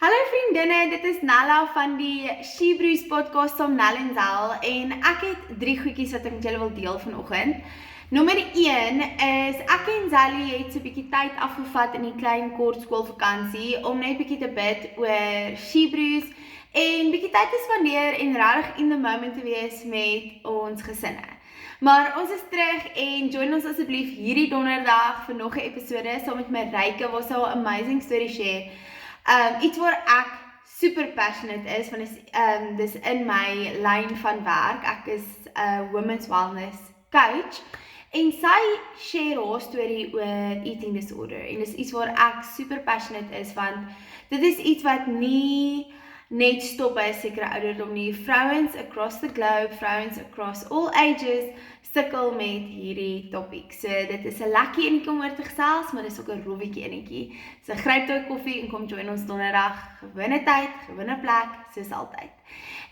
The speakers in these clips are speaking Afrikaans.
Hallo vriendinne, dit is Nala van die She Brews podcast van Nel en Zel en ek het 3 goedjies wat ek met julle wil deel vanoggend. Nommer 1 is ek en Zally het so 'n bietjie tyd afgevat in die klein kort skoolvakansie om net bietjie te bid oor She Brews en bietjie tyd te spandeer en regtig in the moment te wees met ons gesinne. Maar ons is terug en join ons asseblief hierdie donderdag vir nog 'n episode saam met my Ryke waar sy 'n amazing story share. Iets waar ek super passionate is, want dis in my lyn van werk. Ek is 'n women's wellness coach en sy share haar storie oor eating disorder en dis iets waar ek super passionate is, want dit is iets wat nie net stop by 'n sekere ouderdom nie. Vrouens across the globe, vrouens across all ages sukkel met hierdie topiek. So dit is 'n lekker enetjie om oor te gesels, maar dis ook 'n rowwetjie enetjie. So gryp jou koffie en kom join ons donderdag. Gewone tyd, gewone plek, soos altyd.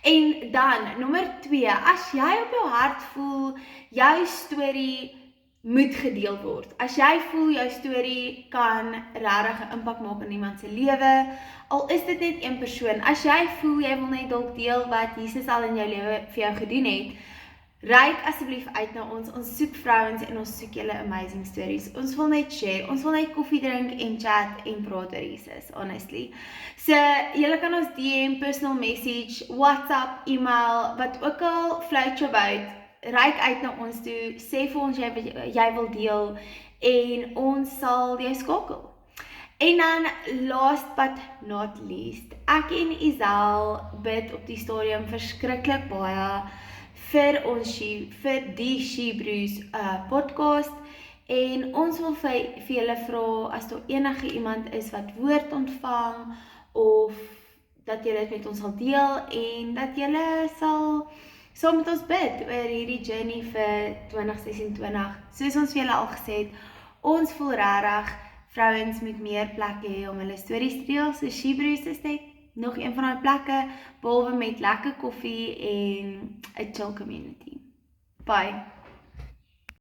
En dan, nommer 2, as jy op jou hart voel, jou storie moet gedeel word. As jy voel jou storie kan regtig 'n impak maak in iemand se lewe, al is dit net een persoon. As jy voel jy wil net dalk deel wat Jesus al in jou lewe vir jou gedoen het, reik asseblief uit na ons. Ons soek vrouens en ons soek julle amazing stories. Ons wil net share, ons wil net koffie drink en chat en praat oor Jesus, honestly. So, julle kan ons DM, personal message, WhatsApp, email, wat ook al float your boat, reik uit na ons toe, sê vir ons jy wil deel en ons sal jou skakel. En dan, last but not least, ek en Isel bid op die stadium verskriklik baie vir die She Brews podcast en ons wil vir julle vra as daar enige iemand is wat woord ontvang of dat julle dit met ons sal deel en dat julle sal saam met ons bid oor hierdie journey vir 2026. Soos ons vir julle al gesê het, ons voel regtig vrouens met meer plekke hê om hulle stories te deel. So She Brews is net nog een van daai plekke, behalwe met lekker koffie en 'n chill community. Bye.